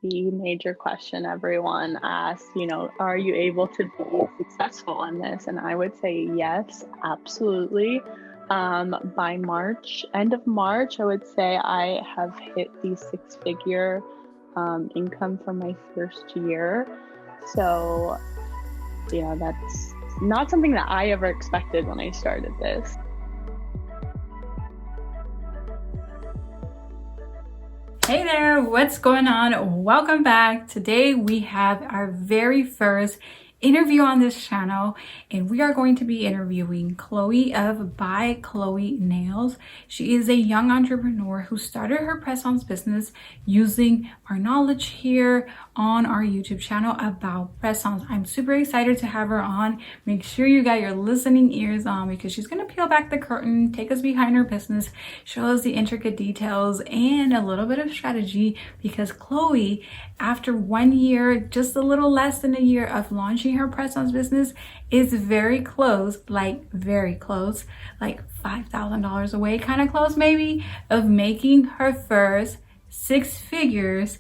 the major question everyone asks, are you able to be successful in this? And I would say yes, absolutely. By March, end of March, I would say I have hit the six-figure income for my first year. So yeah, that's not something that I ever expected when I started this. Hey there, what's going on? Welcome back. Today we have our very first interview on this channel, and we are going to be interviewing Chloe of By Chloe Nails. She is a young entrepreneur who started her press-ons business using our knowledge here on our YouTube channel about press-ons. I'm super excited to have her on. Make sure you got your listening ears on because she's going to peel back the curtain, take us behind her business, show us the intricate details and a little bit of strategy, because Chloe, after 1 year, just a little less than a year of launching her press-ons business, is very close, like very close, like $5,000 away, kind of close maybe, of making her first six figures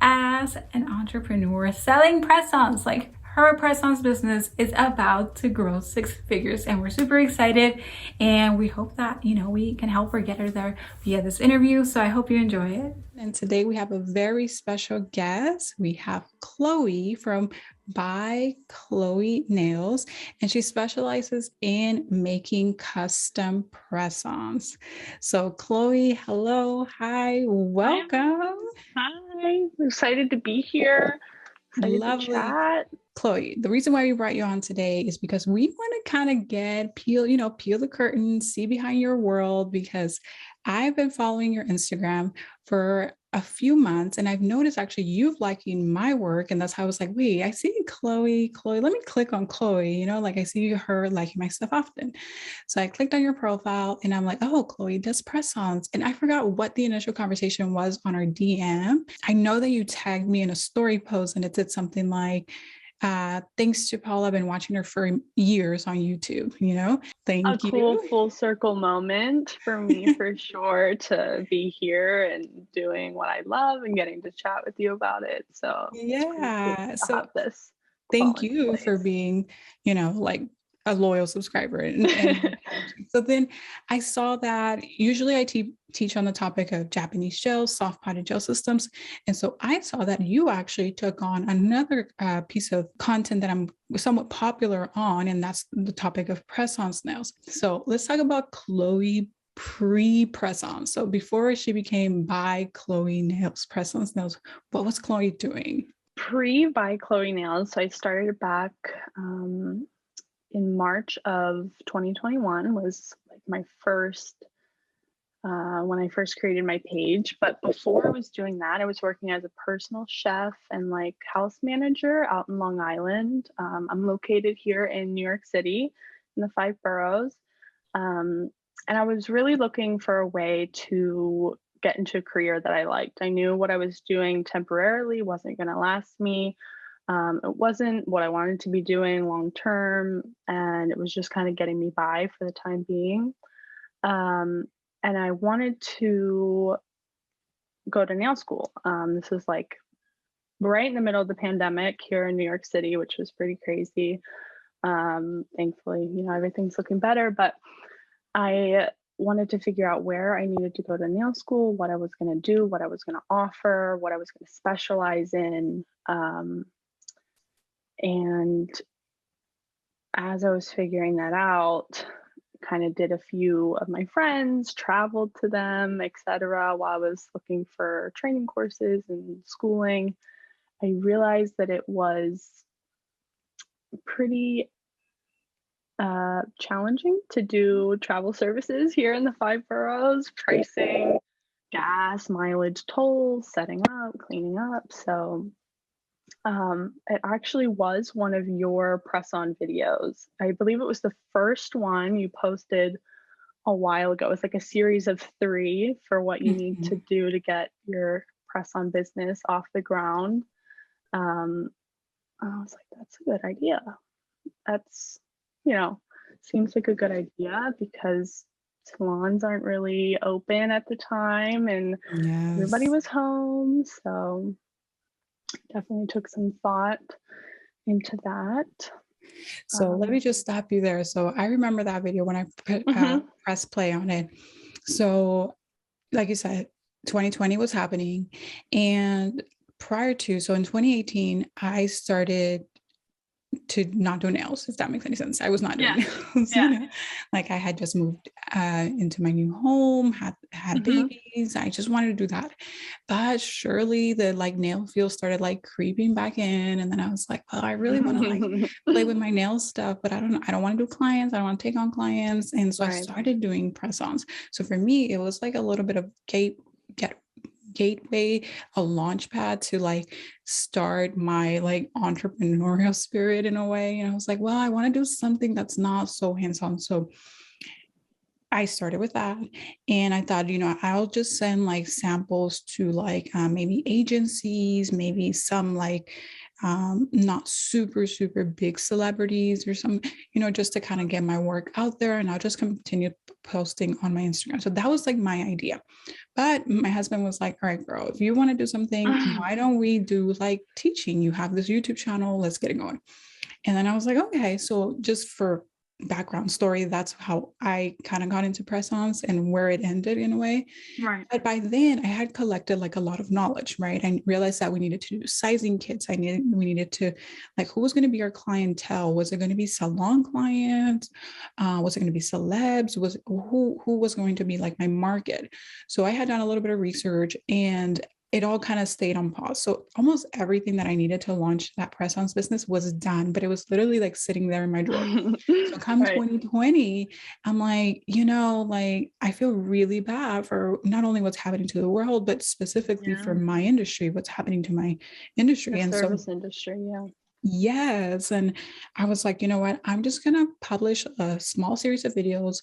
as an entrepreneur selling press-ons. Like, her press-ons business is about to grow six figures, and we're super excited, and we hope that we can help her get her there via this interview. So I hope you enjoy it. And today we have a very special guest. We have Chloe from By Chloe Nails, and she specializes in making custom press-ons. So Chloe, hello, hi, welcome. Hi, I'm excited to be here. Excited Lovely. to chat. Chloe, the reason why we brought you on today is because we want to kind of peel the curtain, see behind your world, because I've been following your Instagram for a few months, and I've noticed actually you've liking my work, and that's how I was like, wait, I see Chloe, let me click on Chloe, like I see her liking my stuff often. So I clicked on your profile and I'm like, oh, Chloe does press-ons. And I forgot what the initial conversation was on our DM. I know that you tagged me in a story post and it said something like, thanks to Paula, I've been watching her for years on YouTube, Thank you. A cool full circle moment for me for sure, to be here and doing what I love and getting to chat with you about it. So yeah, so have this. Thank you for being, like a loyal subscriber. And so then I saw that usually I teach on the topic of Japanese gels, soft potted gel systems. And so I saw that you actually took on another piece of content that I'm somewhat popular on, and that's the topic of press-ons nails. So let's talk about Chloe pre-press-on. So before she became By Chloe Nails, press-ons nails, what was Chloe doing? By Chloe Nails. So I started back in March of 2021 was like my first, when I first created my page. But before I was doing that, I was working as a personal chef and like house manager out in Long Island. I'm located here in New York City in the 5 boroughs. And I was really looking for a way to get into a career that I liked. I knew what I was doing temporarily wasn't going to last me. It wasn't what I wanted to be doing long term, and it was just kind of getting me by for the time being. And I wanted to go to nail school. This was like right in the middle of the pandemic here in New York City, which was pretty crazy. Thankfully, everything's looking better, but I wanted to figure out where I needed to go to nail school, what I was going to do, what I was going to offer, what I was going to specialize in. And as I was figuring that out, kind of did a few of my friends, traveled to them, etc. While I was looking for training courses and schooling, I realized that it was pretty challenging to do travel services here in the 5 boroughs, pricing, gas, mileage, tolls, setting up, cleaning up. So it actually was one of your press-on videos. I believe it was the first one you posted a while ago. It's like a series of 3 for what you need to do to get your press-on business off the ground. I was like, that's a good idea. That's, seems like a good idea because salons aren't really open at the time and everybody was home. So definitely took some thought into that. So let me just stop you there. So I remember that video when I pressed play on it. So like you said, 2020 was happening. And prior to, so in 2018, I started to not do nails, if that makes any sense. I was not doing nails, you know, like I had just moved into my new home, had babies. I just wanted to do that. But surely the like nail feel started like creeping back in. And then I was like, well, I really want to like play with my nail stuff, but I don't want to do clients. I don't want to take on clients. And so I started doing press-ons. So for me, it was like a little bit of gateway, a launch pad to like start my like entrepreneurial spirit in a way. And I was like, well, I want to do something that's not so hands-on. So I started with that, and I thought, you know, I'll just send like samples to like maybe agencies, maybe some like not super big celebrities or some, you know, just to kind of get my work out there, and I'll just continue posting on my Instagram. So that was like my idea. But my husband was like, all right, girl, if you want to do something, why don't we do like teaching? You have this YouTube channel, let's get it going. And then I was like, okay. So just for background story, that's how I kind of got into press-ons and where it ended in a way. Right. But by then I had collected like a lot of knowledge, right? I realized that we needed to do sizing kits. We needed to like, who was going to be our clientele? Was it going to be salon clients? Was it going to be celebs? Was who was going to be like my market? So I had done a little bit of research, and it all kind of stayed on pause. So almost everything that I needed to launch that press-ons business was done, but it was literally like sitting there in my drawer. So come 2020, I'm like, you know, like I feel really bad for not only what's happening to the world, but specifically for my industry, what's happening to my industry. The service industry. Yes. And I was like, you know what? I'm just going to publish a small series of videos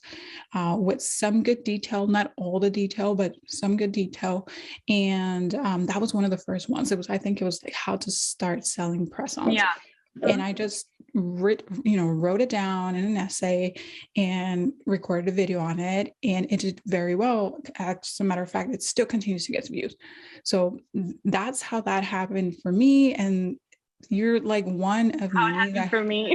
with some good detail, not all the detail, but some good detail. And that was one of the first ones. I think it was like how to start selling press-ons. Yeah. And I just wrote it down in an essay and recorded a video on it. And it did very well. As a matter of fact, it still continues to get views. So that's how that happened for me. And you're like one of many that for me.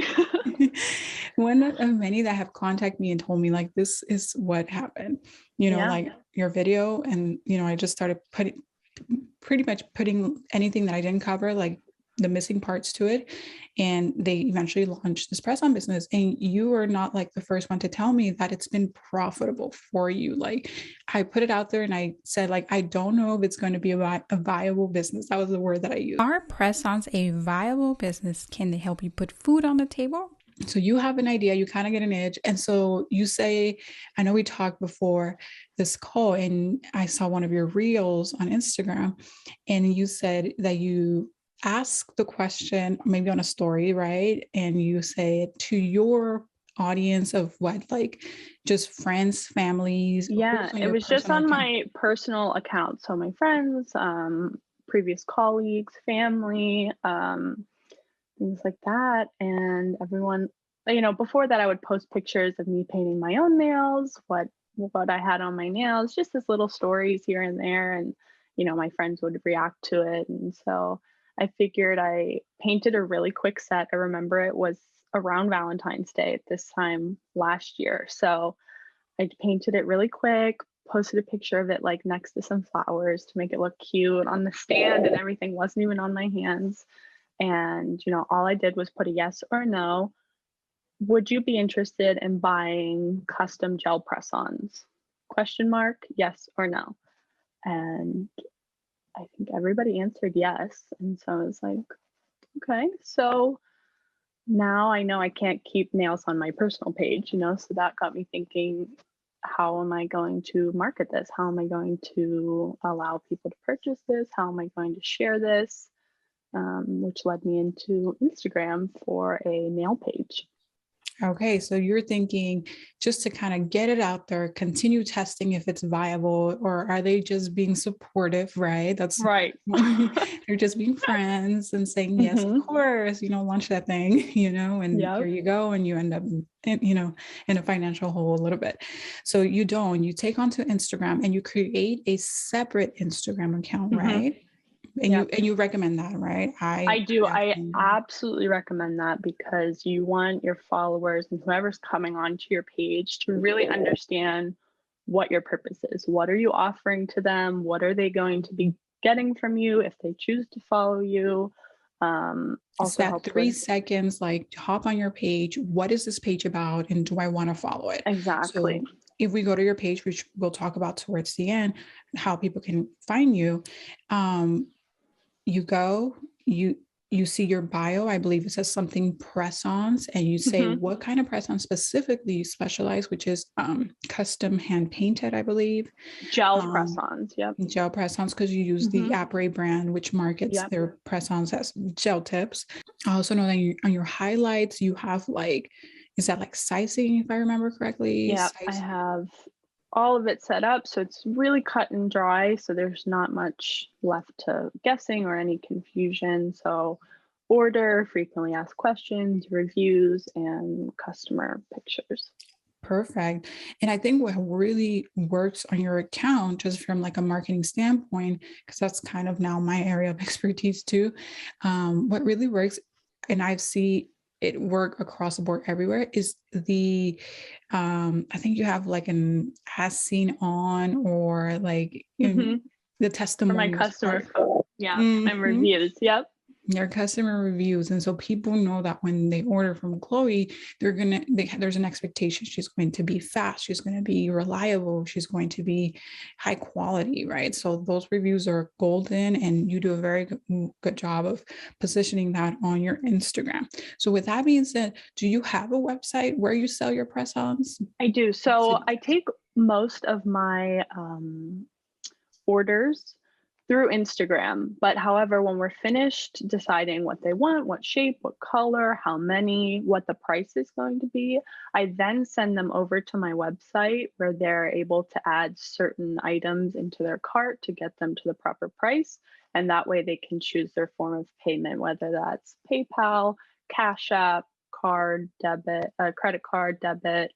one of many that have contacted me and told me like, this is what happened, you know, like your video. And, you know, I just started pretty much putting anything that I didn't cover, like the missing parts to it. And they eventually launched this press-on business. And you are not like the first one to tell me that it's been profitable for you. Like I put it out there and I said, like, I don't know if it's going to be a viable business. That was the word that I used. Are press-ons a viable business? Can they help you put food on the table? So you have an idea, you kind of get an itch. And so you say, I know we talked before this call and I saw one of your reels on Instagram, and you said that you ask the question, maybe on a story, right? And you say it to your audience of what, like just friends, families? Yeah, it was just on my personal account. So my friends, previous colleagues, family, things like that. And everyone, you know, before that I would post pictures of me painting my own nails, what I had on my nails, just as little stories here and there. And, you know, my friends would react to it. And so I figured I painted a really quick set. I remember it was around Valentine's Day at this time last year. So I painted it really quick, posted a picture of it like next to some flowers to make it look cute on the stand, and everything wasn't even on my hands. And, you know, all I did was put a yes or no. Would you be interested in buying custom gel press-ons? Question mark, yes or no. And I think everybody answered yes. And so I was like, okay, so now I know I can't keep nails on my personal page, you know, so that got me thinking, how am I going to market this? How am I going to allow people to purchase this? How am I going to share this? Which led me into Instagram for a nail page. Okay, so you're thinking just to kind of get it out there, continue testing if it's viable, or are they just being supportive, right? That's right. They're just being friends and saying, yes, of course, you know, launch that thing, you know, and here you go. And you end up, you know, in a financial hole a little bit. So you take onto Instagram and you create a separate Instagram account, right? And you recommend that, right? I do. I Definitely. absolutely recommend that because you want your followers and whoever's coming onto your page to really understand what your purpose is. What are you offering to them? What are they going to be getting from you if they choose to follow you? It's Also that helps 3 seconds, like hop on your page. What is this page about? And do I want to follow it? exactly. So if we go to your page, which we'll talk about towards the end, how people can find you, you go, you see your bio. I believe it says something press-ons, and you say Mhm. what kind of press-on specifically you specialize, which is custom hand painted, I believe. Gel Um, press-ons. Yep. Gel press-ons, because you use the Mhm. Apre brand, which markets Yep. their press-ons as gel tips. I also know that on your highlights, you have like, is that like sizing, if I remember correctly? Yep. I have all of it set up, so it's really cut and dry. So there's not much left to guessing or any confusion. So order, frequently asked questions, reviews, and customer pictures. Perfect. And I think what really works on your account, just from like a marketing standpoint, because that's kind of now my area of expertise too. What really works, and I've seen it work across the board everywhere, is the I think you have like an as seen on, or like in Hmm. the For my testimonials customer, part. yeah, and Mhm. reviews. Yep. Their customer reviews, and so people know that when they order from Chloe, there's an expectation she's going to be fast, she's going to be reliable, she's going to be high quality, right? So those reviews are golden, and you do a very good job of positioning that on your Instagram. So with that being said, do you have a website where you sell your press-ons? I do. So I take most of my orders through Instagram. But however, when we're finished deciding what they want, what shape, what color, how many, what the price is going to be, I then send them over to my website where they're able to add certain items into their cart to get them to the proper price. And that way they can choose their form of payment, whether that's PayPal, Cash App, card, debit, credit card, debit,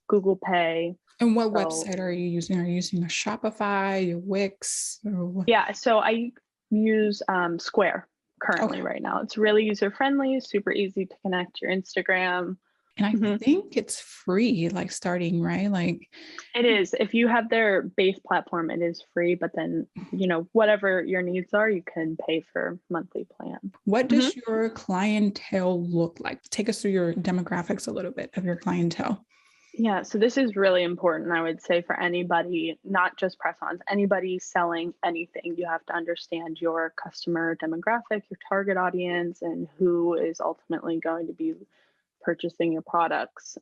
Google Pay. And what So website are you using? Are you using a Shopify, a Wix, or what? yeah, so I use Square currently Okay. right now. It's really user friendly, super easy to connect to your Instagram. And I Mhm. think it's free, like starting, right? Like, It is. If you have their base platform, it is free, but then, whatever your needs are, you can pay for monthly plan. what Mhm. does your clientele look like? Take us through your demographics a little bit of your clientele. Yeah, so this is really important, I would say, for anybody, not just press-ons, anybody selling anything. You have to understand your customer demographic, your target audience, and who is ultimately going to be purchasing your products.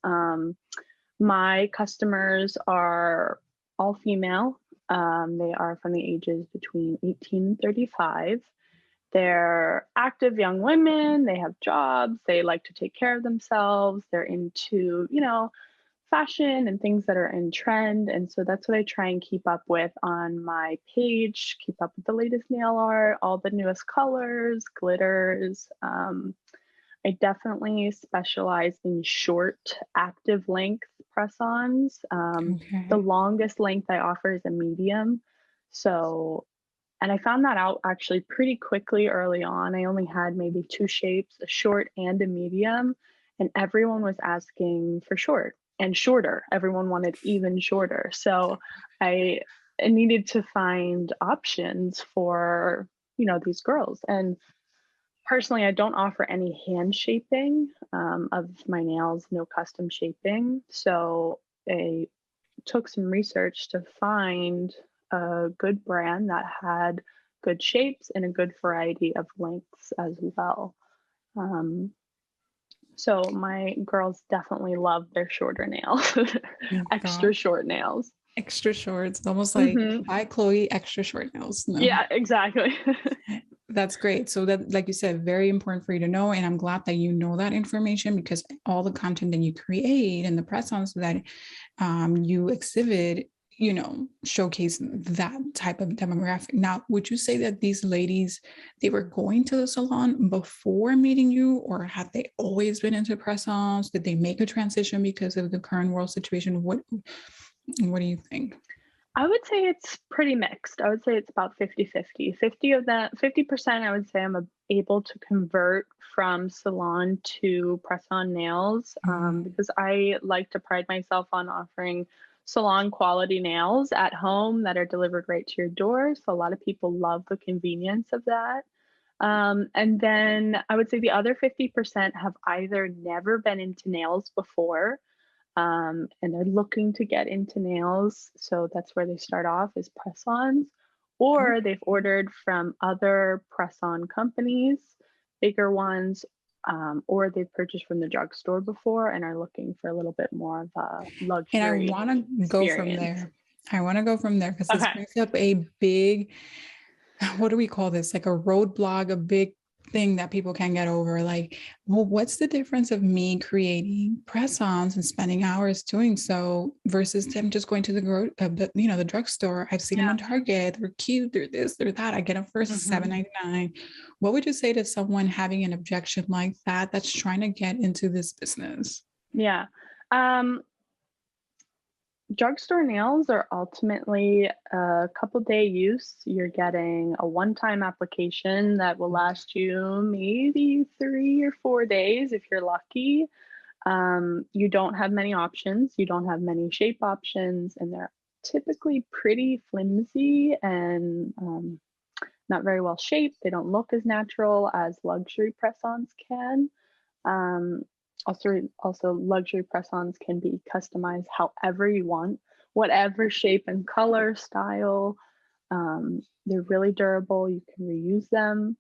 My customers are all female. They are from the ages between 18 and 35. They're active young women. They have jobs. They like to take care of themselves. They're into, fashion and things that are in trend. And so that's what I try and keep up with on my page, keep up with the latest nail art, all the newest colors, glitters. I definitely specialize in short, active length press-ons. The Okay. longest length I offer is a medium. So, and I found that out actually pretty quickly early on. I only had maybe two shapes, a short and a medium, and everyone was asking for short and shorter. Everyone wanted even shorter. So I needed to find options for, these girls. And personally, I don't offer any hand shaping of my nails, no custom shaping. So I took some research to find a good brand that had good shapes and a good variety of lengths as well. Um, so my girls definitely love their shorter nails, Oh my extra God. short nails. Extra shorts, almost like Hmm. by Chloe, extra short nails. No. Yeah, exactly. That's great. So that, like you said, very important for you to know. And I'm glad that you know that information, because all the content that you create and the press-ons that you exhibit, showcase that type of demographic. Now, would you say that these ladies, they were going to the salon before meeting you, or had they always been into press-ons? Did they make a transition because of the current world situation? What do you think? I would say it's pretty mixed. I would say it's about 50-50. 50 of that, 50% I would say able to convert from salon to press-on nails, Mm. because I like to pride myself on offering salon quality nails at home that are delivered right to your door. So a lot of people love the convenience of that. And then I would say the other 50% have either never been into nails before, and they're looking to get into nails. So that's where they start off is press-ons, or they've ordered from other press-on companies, bigger ones, or they've purchased from the drugstore before and are looking for a little bit more of a And I luxury want to go from experience. there. I want to go from there because this Okay. brings up a big, what do we call this? Like a roadblock, a big thing that people can get over. Like, well, what's the difference of me creating press-ons and spending hours doing so versus them just going to the drugstore? I've seen them Yeah. on Target. They're cute. They're this. They're that. I get them for Hmm. $7.99. What would you say to someone having an objection like that that's trying to get into this business? Yeah. Um, Drugstore nails are ultimately a couple day use. You're getting a one-time application that will last you maybe 3 or 4 days if you're lucky. You don't have many options. You don't have many shape options, and they're typically pretty flimsy and not very well shaped. They don't look as natural as luxury press-ons can. Um, also, luxury press-ons can be customized however you want, whatever shape and color, style. They're really durable. You can reuse them,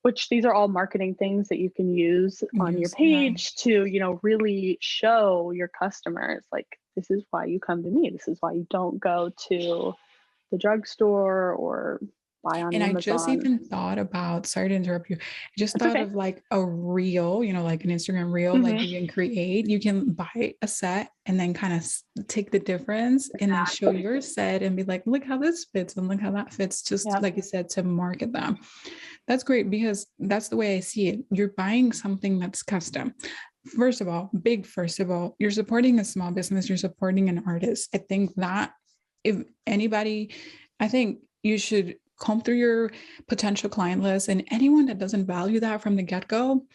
which these are all marketing things that you can use on your Yes, yeah. page to, really show your customers, like, this is why you come to me. This is why you don't go to the drugstore or buy on And I just Amazon. even thought about, sorry to interrupt you, I just It's thought okay. of like a reel, like an Instagram reel, like Hmm. you can create, you can buy a set and then kind of take the difference and then show Exactly. your set and be like, look how this fits and look how that fits, just Yep. like you said, to market them. That's great because that's the way I see it. You're buying something that's custom. First of all, you're supporting a small business, you're supporting an artist. I think that if anybody, I think you should comb through your potential client list and anyone that doesn't value that from the get-go,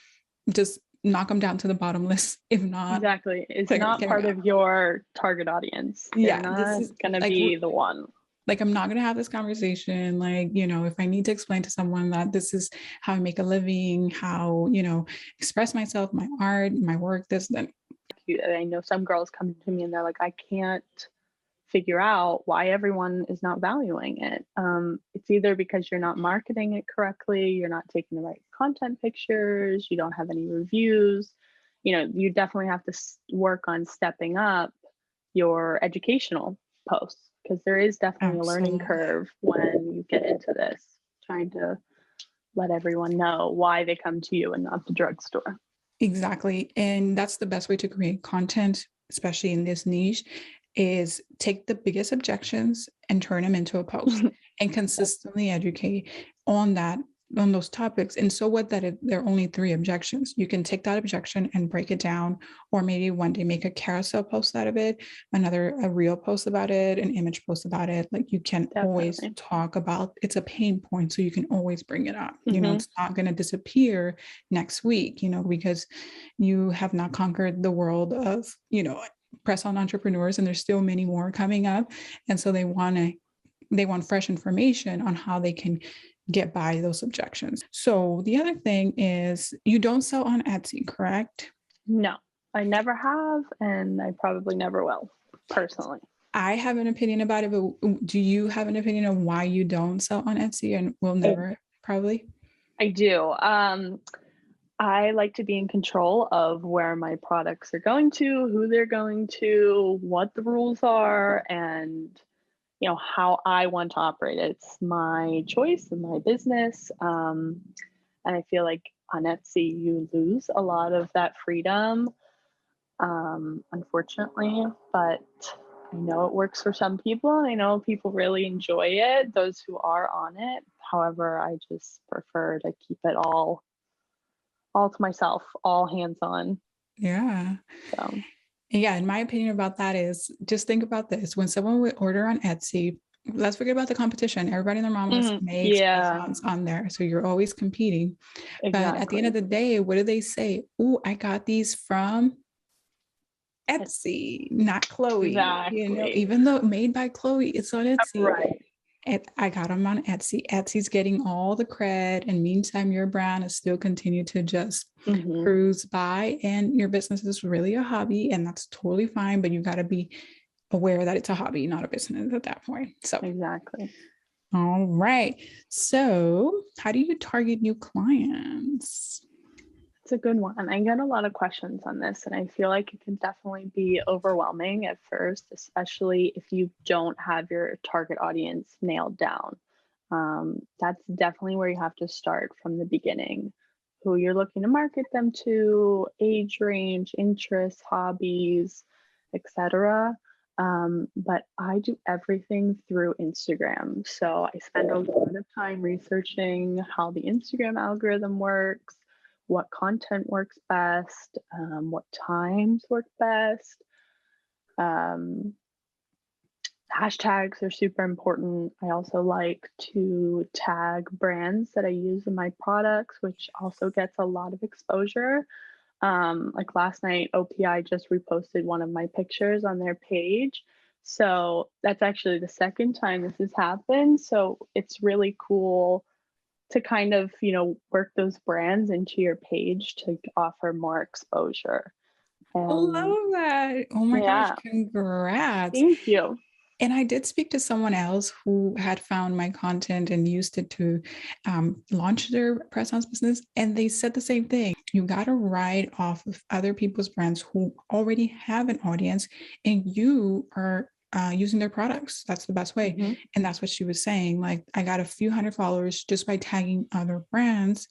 just knock them down to the bottom list. If not, Exactly. It's clear not them part out. of your target audience. They're Yeah, this not is going to like be the one. I'm not going to have this conversation. Like, if I need to explain to someone that this is how I make a living, how, express myself, my art, my work, this, then I know some girls come to me and they're like, I can't figure out why everyone is not valuing it. It's either because you're not marketing it correctly, you're not taking the right content pictures, you don't have any reviews. You definitely have to work on stepping up your educational posts, because there is definitely a learning absolutely. curve when you get into this, trying to let everyone know why they come to you and not the drugstore. Exactly. And that's the best way to create content, especially in this niche, is take the biggest objections and turn them into a post and Yep. consistently educate on that, on those topics. And so what that there are only 3 objections. You can take that objection and break it down, or maybe one day make a carousel post out of it, a reel post about it, an image post about it. Like you can always Definitely. talk about, it's a pain point. So you can always bring it up. Hmm. It's not going to disappear next week, because you have not conquered the world of, press on entrepreneurs, and there's still many more coming up. And so they want fresh information on how they can get by those objections. So the other thing is you don't sell on Etsy, correct? No, I never have, and I probably never will, personally. I have an opinion about it, but do you have an opinion on why you don't sell on Etsy and will I, never probably? I do. I like to be in control of where my products are going to, who they're going to, what the rules are, and how I want to operate. It's my choice and my business. And I feel like on Etsy you lose a lot of that freedom, unfortunately. But I know it works for some people, and I know people really enjoy it, those who are on it. However, I just prefer to keep it all to myself, all hands on. Yeah. So Yeah, in my opinion about that is just think about this. When someone would order on Etsy, let's forget about the competition. Everybody and their mama makes Yeah, press-ons on there. So you're always competing. But at the end of exactly. the day, what do they say? Oh, I got these from Etsy. Etsy, not Chloe. Exactly. Even though made by Chloe, it's on Etsy. Right. I got them on Etsy. Etsy's getting all the cred. And meantime, your brand is still continue to just Hmm. cruise by. And your business is really a hobby. And that's totally fine. But you got to be aware that it's a hobby, not a business at that point. So, Exactly. all right. So, how do you target new clients? It's a good one. I get a lot of questions on this, and I feel like it can definitely be overwhelming at first, especially if you don't have your target audience nailed down. That's definitely where you have to start from the beginning. Who you're looking to market them to, age range, interests, hobbies, etc. But I do everything through Instagram. So I spend a lot of time researching how the Instagram algorithm works, what content works best, what times work best. Um, Hashtags are super important. I also like to tag brands that I use in my products, which also gets a lot of exposure. Like last night, OPI just reposted one of my pictures on their page. So that's actually the second time this has happened. So it's really cool to kind of, work those brands into your page to offer more exposure. I And love that. Oh my gosh, yeah, congrats. thank you. And I did speak to someone else who had found my content and used it to launch their press-ons business. And they said the same thing. You got to ride off of other people's brands who already have an audience and you are using their products. That's the best way. Hmm. And that's what she was saying. Like, I got a few hundred followers just by tagging other brands.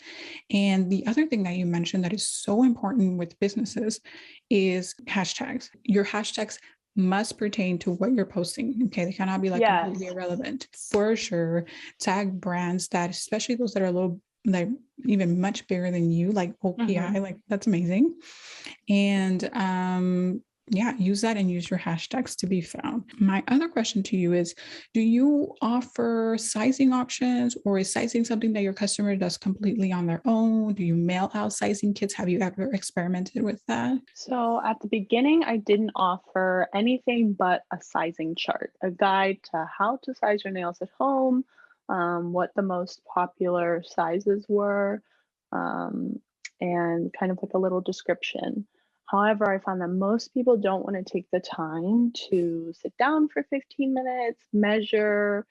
And the other thing that you mentioned that is so important with businesses is hashtags. Your hashtags must pertain to what you're posting. Okay. They cannot be like completely Yes. irrelevant. For sure, tag brands that, especially those that are a little like even much bigger than you, like Hmm. OPI, like that's amazing. And yeah, use that and use your hashtags to be found. My other question to you is, do you offer sizing options, or is sizing something that your customer does completely on their own? Do you mail out sizing kits? Have you ever experimented with that? So at the beginning, I didn't offer anything but a sizing chart, a guide to how to size your nails at home, what the most popular sizes were, um, and kind of like a little description. However, I found that most people don't want to take the time to sit down for 15 minutes, measure,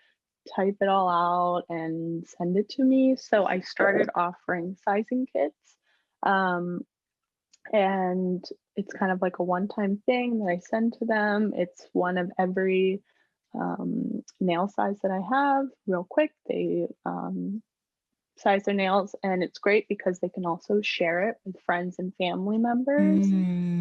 type it all out, and send it to me. So I started offering sizing kits. Um, and it's kind of like a one-time thing that I send to them. It's one of every nail size that I have, real quick. They size their nails, and it's great because they can also share it with friends and family members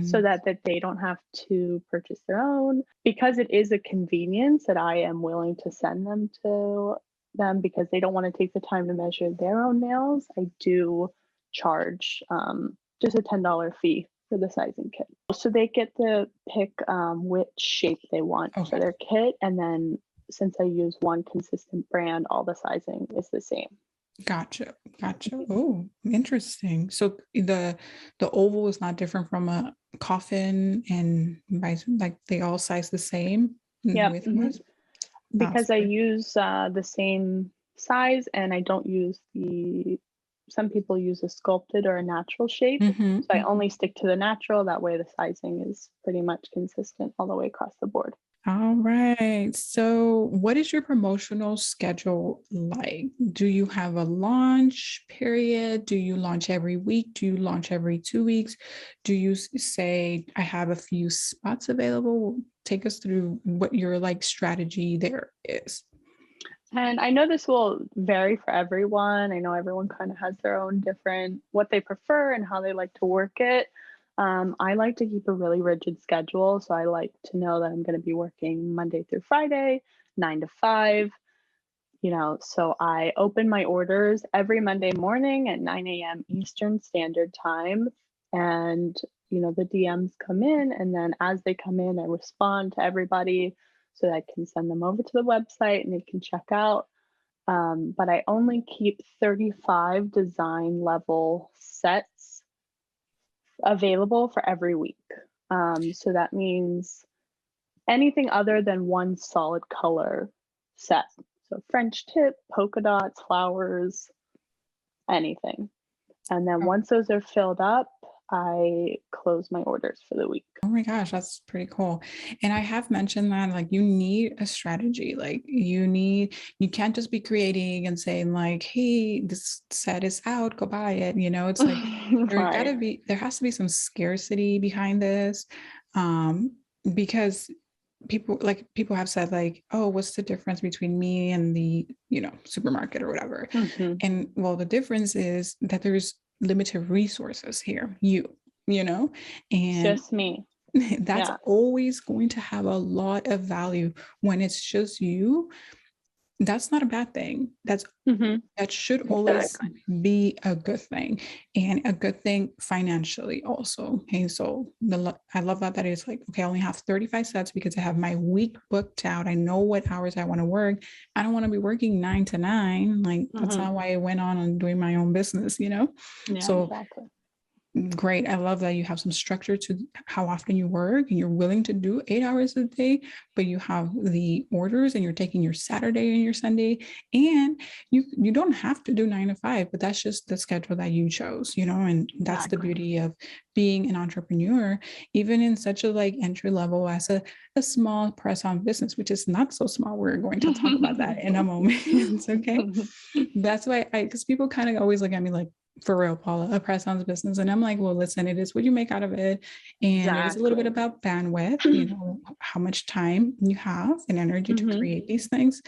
so Mm, that they don't have to purchase their own. Because it is a convenience that I am willing to send them to them because they don't want to take the time to measure their own nails. I do charge just a $10 fee for the sizing kit. So they get to pick which shape they want for okay. their kit. And then since I use one consistent brand, all the sizing is the same. Gotcha. Gotcha. Oh, interesting. So the oval is not different from a coffin and like they all size the same Yep. width wise. Because I Awesome. use the same size and I don't use some people use a sculpted or a natural shape. Mm-hmm. So I only stick to the natural. That way the sizing is pretty much consistent all the way across the board. All right. So, what is your promotional schedule like? Do you have a launch period? Do you launch every week? Do you launch every 2 weeks? Do you say, I have a few spots available? Take us through what your like strategy there is. And I know this will vary for everyone. I know everyone kind of has their own different what they prefer and how they like to work it. I like to keep a really rigid schedule. So I like to know that I'm going to be working Monday through Friday, 9 to 5. So I open my orders every Monday morning at 9 a.m. Eastern Standard Time. And the DMs come in, and then as they come in, I respond to everybody so that I can send them over to the website and they can check out. But I only keep 35 design level sets available for every week. So that means anything other than one solid color set. So French tip, polka dots, flowers, anything. And then once those are filled up, I close my orders for the week. Oh my gosh, that's pretty cool. And I have mentioned that like you need a strategy. Like you can't just be creating and saying like, hey, this set is out, go buy it. It's like there has to be some scarcity behind this. Because people have said like, oh, what's the difference between me and the supermarket or whatever. And well, the difference is that there's limited resources here, and just me. That's always going to have a lot of value when it's just you. That's not a bad thing. That should always be a good thing, and a good thing financially also. Okay, so I love that it's like, okay, I only have 35 sets because I have my week booked out. I know what hours I want to work. I don't want to be working 9 to 9. Like that's not why I went on doing my own business, Yeah, so exactly. Great. I love that you have some structure to how often you work and you're willing to do 8 hours a day, but you have the orders and you're taking your Saturday and your Sunday, and you don't have to do 9 to 5, but that's just the schedule that you chose, and that's the beauty of being an entrepreneur, even in such a like entry level as a small press-on business, which is not so small. We're going to talk about that in a moment. It's okay. That's why because people kind of always look at me like, for real, Paula, a press-ons business. And I'm like, well, listen, it is what you make out of it. And It's a little bit about bandwidth, how much time you have and energy to create these things.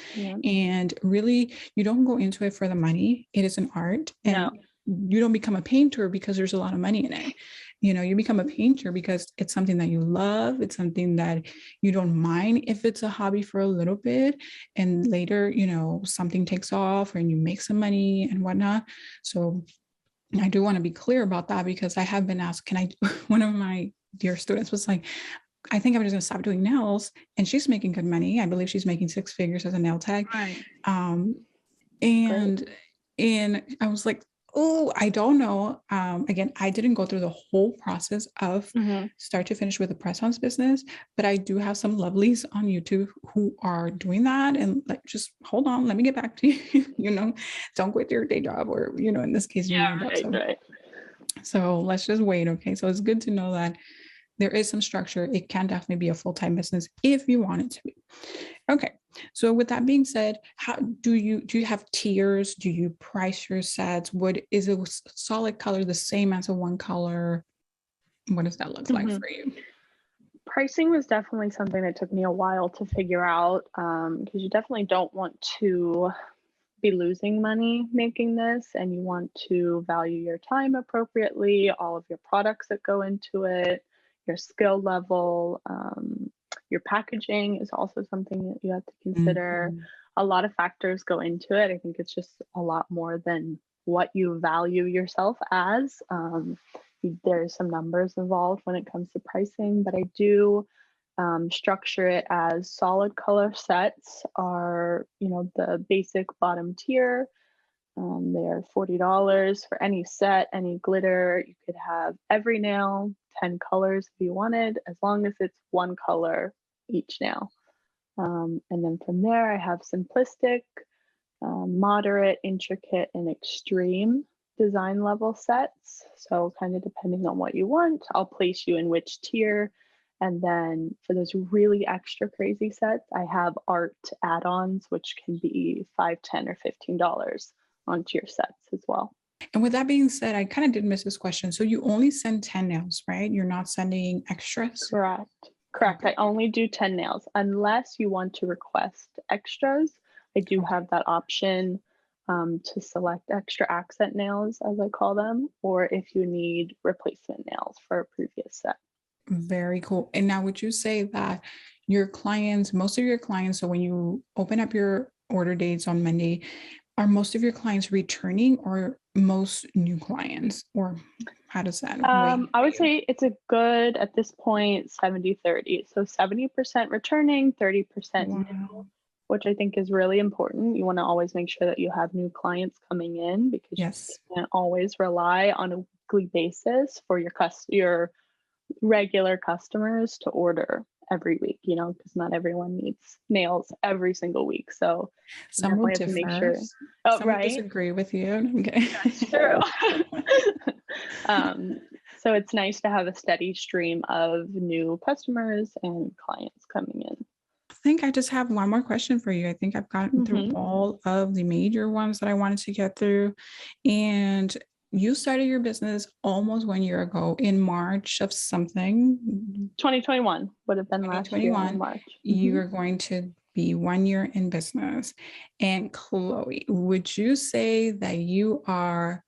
And really, you don't go into it for the money. It is an art. And you don't become a painter because there's a lot of money in it. You become a painter because it's something that you love. It's something that you don't mind if it's a hobby for a little bit. And later, something takes off and you make some money and whatnot. So I do want to be clear about that because I have been asked, one of my dear students was like, I think I'm just going to stop doing nails. And she's making good money. I believe she's making 6 figures as a nail tech. Right. And I was like, oh, I don't know. Again, I didn't go through the whole process of start to finish with the press-ons business, but I do have some lovelies on YouTube who are doing that. And like, just hold on, let me get back to you. Don't quit your day job or, in this case, your job. So let's just wait. Okay. So it's good to know that there is some structure. It can definitely be a full-time business if you want it to be. Okay. So with that being said, how do you have tiers? Do you price your sets? What is a solid color the same as a one color? What does that look like for you? Pricing was definitely something that took me a while to figure out, because you definitely don't want to be losing money making this, and you want to value your time appropriately, all of your products that go into it, your skill level, your packaging is also something that you have to consider. A lot of factors go into it. I think it's just a lot more than what you value yourself as. There's some numbers involved when it comes to pricing, but I do structure it as solid color sets are, the basic bottom tier. They're $40 for any set, any glitter. You could have every nail, 10 colors if you wanted, as long as it's one color each nail. And then from there, I have simplistic, moderate, intricate, and extreme design level sets. So kind of depending on what you want, I'll place you in which tier. And then for those really extra crazy sets, I have art add-ons, which can be $5, $10, or $15 onto your sets as well. And with that being said, I kind of did miss this question. So you only send 10 nails, right? You're not sending extras? Correct. I only do 10 nails unless you want to request extras. I do have that option to select extra accent nails, as I call them, or if you need replacement nails for a previous set. Very cool. And now would you say that most of your clients, so when you open up your order dates on Monday, are most of your clients returning or most new clients, or how does that weigh? I would say it's a good, at this point, 70-30. So 70% returning, 30% new, Wow. which I think is really important. You want to always make sure that you have new clients coming in, because Yes. you can't always rely on a weekly basis for your regular customers to order every week, because not everyone needs nails every single week. So you Some will definitely have to make differ. sure. Oh, Some will right. disagree with you. Okay. That's true. So it's nice to have a steady stream of new customers and clients coming in. I think I just have one more question for you. I think I've gotten through all of the major ones that I wanted to get through. And you started your business almost 1 year ago in March of something. 2021 would have been last year in 2021. March. You are going to be 1 year in business. And Chloe, would you say that you are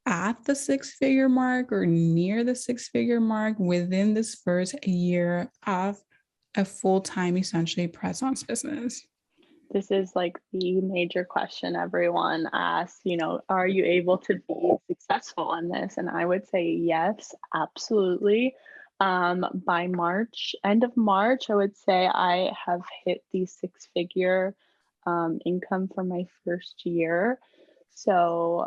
at the six-figure mark or near the six-figure mark within this first year of a full-time, essentially, press-ons business? This is like the major question everyone asks, are you able to be successful in this? And I would say yes, absolutely. By March, end of March, I would say I have hit the six-figure income for my first year. So,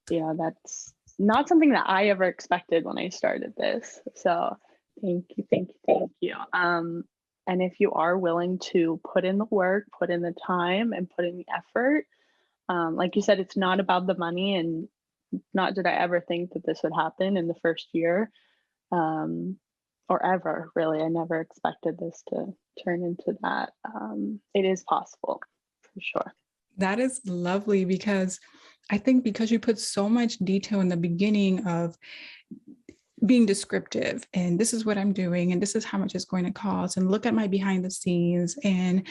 that's not something that I ever expected when I started this. So thank you, thank you, thank you. And if you are willing to put in the work, put in the time, and put in the effort, like you said, it's not about the money, and not did I ever think that this would happen in the first year, or ever, really. I never expected this to turn into that. It is possible, for sure. That is lovely, because I think because you put so much detail in the beginning of being descriptive, and this is what I'm doing, and this is how much it's going to cost, and look at my behind the scenes, and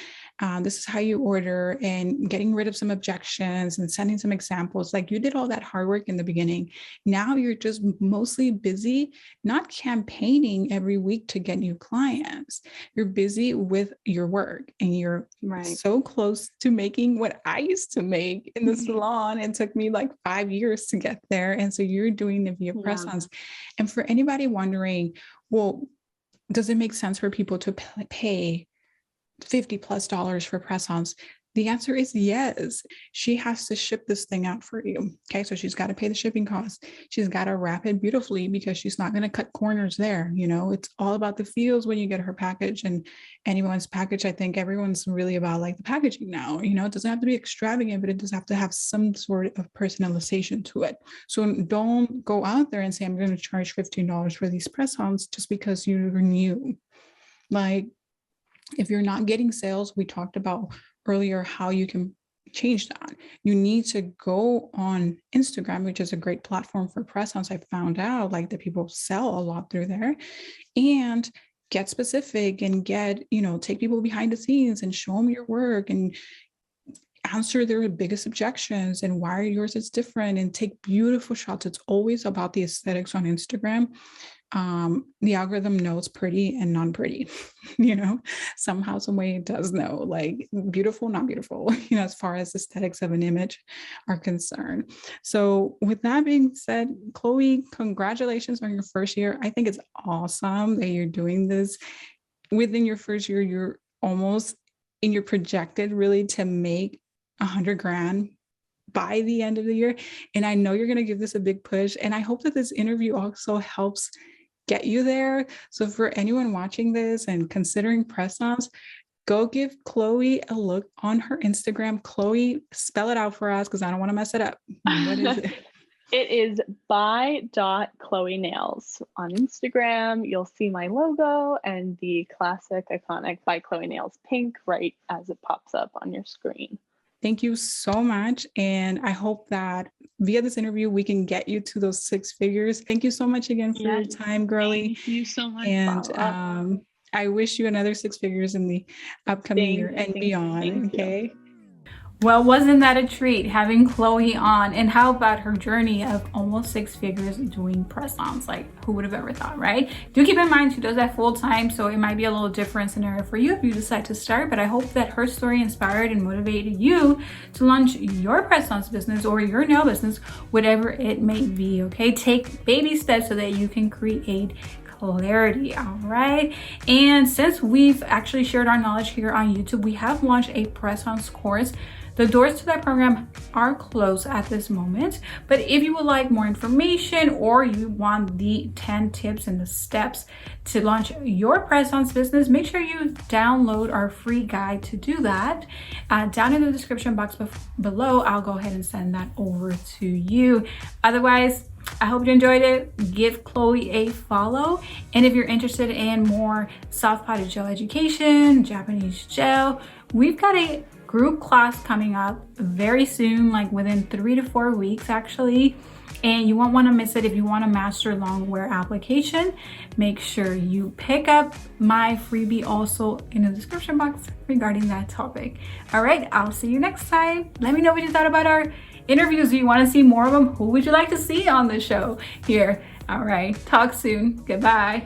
this is how you order, and getting rid of some objections and sending some examples. Like, you did all that hard work in the beginning. Now you're just mostly busy, not campaigning every week to get new clients. You're busy with your work, and you're so close to making what I used to make in the salon. It took me like 5 years to get there. And so you're doing it via Press-ons. And for anybody wondering, well, does it make sense for people to pay $50+ for press-ons? The answer is yes. She has to ship this thing out for you. Okay, so she's got to pay the shipping costs. She's got to wrap it beautifully, because she's not going to cut corners there. It's all about the feels when you get her package, and anyone's package. I think everyone's really about like the packaging now. It doesn't have to be extravagant, but it does have to have some sort of personalization to it. So don't go out there and say, I'm going to charge $15 for these press-ons just because you're new. Like, if you're not getting sales, we talked about earlier how you can change that. You need to go on Instagram, which is a great platform for press-ons. I found out like that people sell a lot through there, and get specific and take people behind the scenes and show them your work and answer their biggest objections and why yours is different, and take beautiful shots. It's always about the aesthetics on Instagram. The algorithm knows pretty and non-pretty, somehow, some way it does know, like beautiful, not beautiful, as far as aesthetics of an image are concerned. So with that being said, Chloe, congratulations on your first year. I think it's awesome that you're doing this. Within your first year, you're almost in your projected really to make 100 grand by the end of the year. And I know you're going to give this a big push. And I hope that this interview also helps get you there. So for anyone watching this and considering press-ons, go give Chloe a look on her Instagram. Chloe, spell it out for us, because I don't want to mess it up. What is it? It is by.chloenails on Instagram. You'll see my logo and the classic iconic by Chloe Nails pink right as it pops up on your screen. Thank you so much. And I hope that via this interview, we can get you to those six figures. Thank you so much again for your time, girly. Thank you so much. And I wish you another six figures in the upcoming year and beyond. Okay. Well, wasn't that a treat having Chloe on? And how about her journey of almost 6 figures doing press-ons? Like, who would have ever thought, right? Do keep in mind she does that full time, so it might be a little different scenario for you if you decide to start, but I hope that her story inspired and motivated you to launch your press-ons business or your nail business, whatever it may be, okay? Take baby steps so that you can create clarity. All right, and since we've actually shared our knowledge here on YouTube, we have launched a press-ons course. The doors to that program are closed at this moment, but if you would like more information or you want the 10 tips and the steps to launch your press-ons business, make sure you download our free guide to do that. Down in the description box below, I'll go ahead and send that over to you. Otherwise, I hope you enjoyed it. Give Chloe a follow. And if you're interested in more soft potted gel education, Japanese gel, we've got a group class coming up very soon, like within 3 to 4 weeks actually. And you won't want to miss it. If you want to master longwear application, make sure you pick up my freebie also in the description box regarding that topic. All right, I'll see you next time. Let me know what you thought about our interviews. Do you want to see more of them? Who would you like to see on the show here? All right, talk soon. Goodbye.